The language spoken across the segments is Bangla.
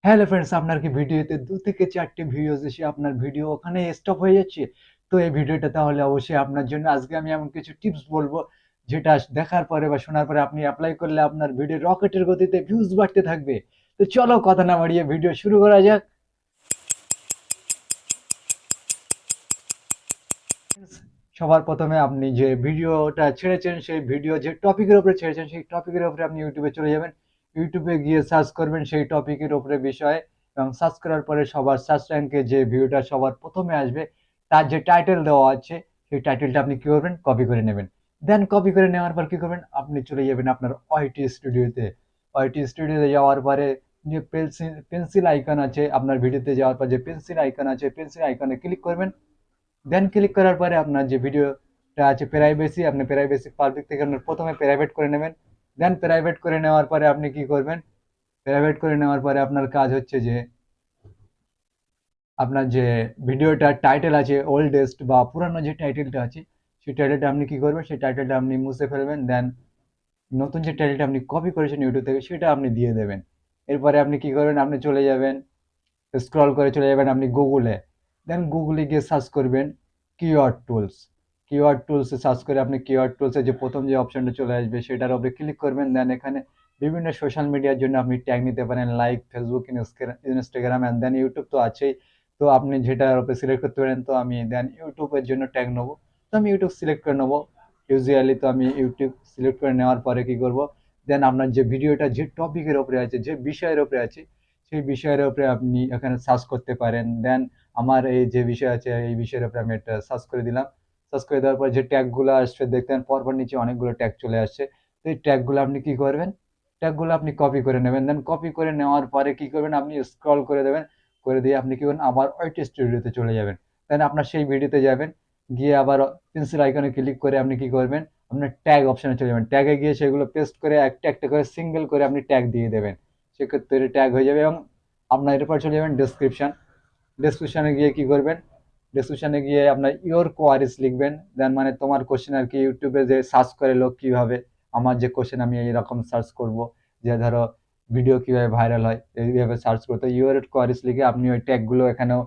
হ্যালো ফ্রেন্ডস, আপনার কি ভিডিওতে 2 থেকে 4টি ভিউজ এসে আপনার ভিডিও ওখানে স্টপ হয়ে যাচ্ছে? তো এই ভিডিওটা তাহলে অবশ্যই আপনার জন্য। আজকে আমি এমন কিছু টিপস বলবো যেটা দেখার পরে বা শোনার পরে আপনি এপ্লাই করলে আপনার ভিডিও রকেটের গতিতে ভিউজ বাড়তে থাকবে। তো চলো কথা না বাড়িয়ে ভিডিও শুরু করা যাক। সবার প্রথমে আপনি যে ভিডিওটা ছেড়েছেন সেই ভিডিও যে টপিকের উপরে ছেড়েছেন সেই টপিকের উপরে আপনি ইউটিউবে চলে যাবেন। ইউটিউবে গিয়ে সার্চ করবেন সেই টপিকের উপরে বিষয়ে, এবং সার্চ করার পরে সবার সার্চ র্যাঙ্কে যে ভিডিওটা সবার প্রথমে আসবে তার যে টাইটেল দেওয়া আছে সেই টাইটেলটা আপনি কি করবেন, কপি করে নেবেন। দেন কপি করে নেওয়ার পর কি করবেন, আপনি চলে যাবেন আপনার ওয়াইটি স্টুডিওতে। ওয়াইটি স্টুডিওতে যাওয়ার পরে যে পেন্সিল পেন্সিল আইকন আছে, আপনার ভিডিওতে যাওয়ার পর যে পেন্সিল আইকন আছে পেন্সিল আইকনে ক্লিক করবেন। দেন ক্লিক করার পরে আপনার যে ভিডিওটা আছে প্রাইভেসি, আপনি প্রাইভেসি পাবলিক থেকে আপনার প্রথমে প্রাইভেট করে নেবেন। দেন প্রাইভেট করে নেওয়ার পরে আপনি কি করবেন, প্রাইভেট করে নেওয়ার পরে আপনার কাজ হচ্ছে যে আপনার যে ভিডিওটার টাইটেল আছে ওল্ডেস্ট বা পুরানো যে টাইটেলটা আছে সেই টাইটেলটা আপনি কি করবেন, সেই টাইটেলটা আপনি মুছে ফেলবেন। দেন নতুন যে টাইটেলটা আপনি কপি করেছেন ইউটিউব থেকে সেটা আপনি দিয়ে দেবেন। এরপরে আপনি কি করবেন, আপনি চলে যাবেন, স্ক্রল করে চলে যাবেন আপনি গুগলে। দেন গুগলে গিয়ে সার্চ করবেন কিওয়ার্ড টুলস। কিওয়ার্ড টুলসে সার্চ করে আপনি কিওয়ার্ড টুলসে যে প্রথম যে অপশনটা চলে আসবে সেটার উপরে ক্লিক করবেন। দেন এখানে বিভিন্ন সোশ্যাল মিডিয়ার জন্য আপনি ট্যাগ নিতে পারেন, like Facebook, Instagram and then YouTube তো আছেই। তো আপনি যেটার উপরে সিলেক্ট করতে পারেন। তো আমি দেন ইউটিউবের জন্য ট্যাগ নেবো। তো আমি ইউটিউব সিলেক্ট করে নেবো ইউজুয়ালি। তো আমি ইউটিউব সিলেক্ট করে নেওয়ার পরে কি করব, দেন আপনার যে ভিডিওটা যে টপিকের উপরে আছে যে বিষয়ের উপরে আছে সেই বিষয়ের উপরে আপনি এখানে সার্চ করতে পারেন। দেন আমার এই যে বিষয় আছে এই বিষয়ের উপরে আমি একটা সার্চ করে দিলাম। সার্চ করে দেওয়ার পর যে ট্যাগগুলো আসছে দেখতেন পরপর নিচে অনেকগুলো ট্যাগ চলে আসছে। তো এই ট্যাগগুলো আপনি কি করবেন, ট্যাগগুলো আপনি কপি করে নেবেন। দেন কপি করে নেওয়ার পরে কি করবেন, আপনি স্ক্রল করে দেবেন। করে দিয়ে আপনি কি করবেন, আবার ওইটি স্টুডিওতে চলে যাবেন। দেন আপনার সেই ভিডিওতে যাবেন, গিয়ে আবার পেন্সিল আইকনে ক্লিক করে আপনি কি করবেন, আপনার ট্যাগ অপশনে চলে যাবেন। ট্যাগে গিয়ে সেগুলো পেস্ট করে একটা একটা করে সিঙ্গেল করে আপনি ট্যাগ দিয়ে দেবেন। সেক্ষেত্রে ট্যাগ হয়ে যাবে। এবং আপনার এরপর চলে যাবেন ডেসক্রিপশন। ডেসক্রিপশনে গিয়ে কি করবেন, ডেসক্রিপশনে গিয়ে আপনার ইওর কোয়ারিজ লিখবেন। দেন মানে তোমার কোশ্চেন আর কি, ইউটিউবে যে সার্চ করে লোক কিভাবে আমার যে কোশ্চেন আমি এইরকম সার্চ করব, যে ধরো ভিডিও কিভাবে ভাইরাল হয় এইভাবে সার্চ করতে ইওর কোয়ারিজ লিখে আপনি ওই ট্যাগগুলো এখানেও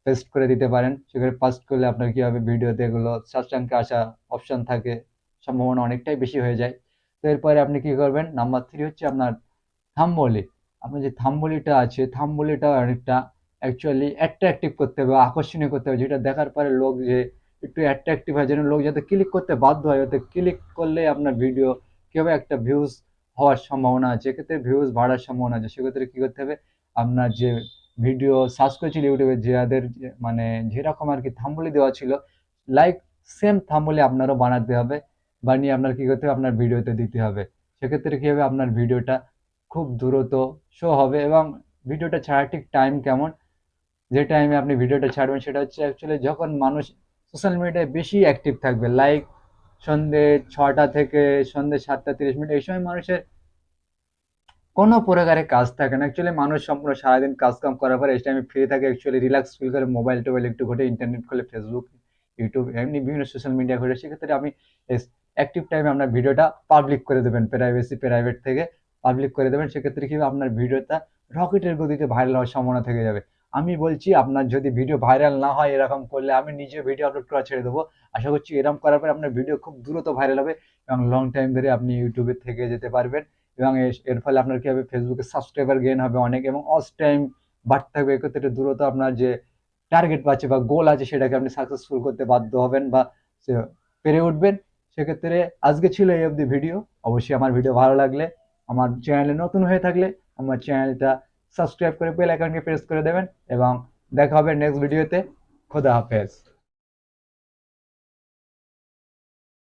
পেস্ট করে দিতে পারেন। সেখানে পাস্ট করলে আপনার কি হবে, ভিডিওতে এগুলো সার্চ র্যাঙ্কে আসা অপশন থাকে, সম্ভাবনা অনেকটাই বেশি হয়ে যায়। তো এরপরে আপনি কি করবেন, নাম্বার 3 হচ্ছে আপনার থাম্বনেল। আপনার যে থাম্বনেলটা আছে থাম্বনেলটা অনেকটা অ্যাকচুয়ালি অ্যাট্রাকটিভ করতে হবে, আকর্ষণীয় করতে হবে, যেটা দেখার পরে লোক যে একটু অ্যাট্রাকটিভ হয়, যেন লোক যাতে ক্লিক করতে বাধ্য হয়। ওতে ক্লিক করলে আপনার ভিডিও কি হবে, একটা ভিউজ হওয়ার সম্ভাবনা আছে, এক্ষেত্রে ভিউজ বাড়ার সম্ভাবনা আছে। সেক্ষেত্রে কি করতে হবে, আপনার যে ভিডিও সার্চ করেছিল ইউটিউবে যাদের মানে যেরকম আর কি থাম্বনেল দেওয়া ছিল লাইক সেম থাম্বনেল আপনারও বানাতে হবে। বানিয়ে আপনার কি করতে হবে, আপনার ভিডিওতে দিতে হবে। সেক্ষেত্রে কি হবে, আপনার ভিডিওটা খুব দ্রুত শো হবে। এবং ভিডিওটা ছাড়ার ঠিক টাইম কেমন, যে টাইমে আপনি ভিডিওটা ছাড়বেন সেটা হচ্ছে অ্যাকচুয়ালি যখন মানুষ সোশ্যাল মিডিয়ায় বেশি অ্যাক্টিভ থাকবে, লাইক সন্ধ্যে 6টা থেকে সন্ধ্যে 7টা 30 মিনিট, এই সময় মানুষের কোনো প্রকারের কাজ থাকে না। অ্যাকচুয়ালি মানুষ সম্পূর্ণ সারাদিন কাজ কাম করার পরে এই টাইমে ফ্রি থাকে, অ্যাকচুয়ালি রিল্যাক্স ফিল করে মোবাইল টোবাইল একটু ঘটে, ইন্টারনেট খুলে ফেসবুক ইউটিউব এমনি বিভিন্ন সোশ্যাল মিডিয়া ঘটে। সেক্ষেত্রে আপনি অ্যাক্টিভ টাইমে আপনার ভিডিওটা পাবলিক করে দেবেন, প্রাইভেট থেকে পাবলিক করে দেবেন। সেক্ষেত্রে কি হবে, আপনার ভিডিওটা রকেটের গতিতে ভাইরাল হওয়ার সম্ভাবনা থেকে যাবে। আমি বলছি আপনার যদি ভিডিও ভাইরাল না হয় এরকম করলে আমি নিজে ভিডিও আপলোড করা ছেড়ে দেবো। আশা করছি এরকম করার পরে আপনার ভিডিও খুব দ্রুত ভাইরাল হবে এবং লং টাইম ধরে আপনি ইউটিউবে থেকে যেতে পারবেন। এবং এর ফলে আপনার কি হবে, ফেসবুকে সাবস্ক্রাইবার গেইন হবে অনেক, এবং ওয়াচ টাইম বাড়তে থাকবে। এক্ষেত্রে দ্রুত আপনার যে টার্গেট আছে বা গোল আছে সেটাকে আপনি সাকসেসফুল করতে বাধ্য হবেন বা পেরে উঠবেন। সেক্ষেত্রে আজকে ছিল এই অবধি ভিডিও। অবশ্যই আমার ভিডিও ভালো লাগলে, আমার চ্যানেলে নতুন হয়ে থাকলে আমার চ্যানেলটা সাবস্ক্রাইব করে বেল আইকনকে প্রেস করে দেবেন। এবং দেখা হবে নেক্সট ভিডিওতে। খোদা হাফেজ।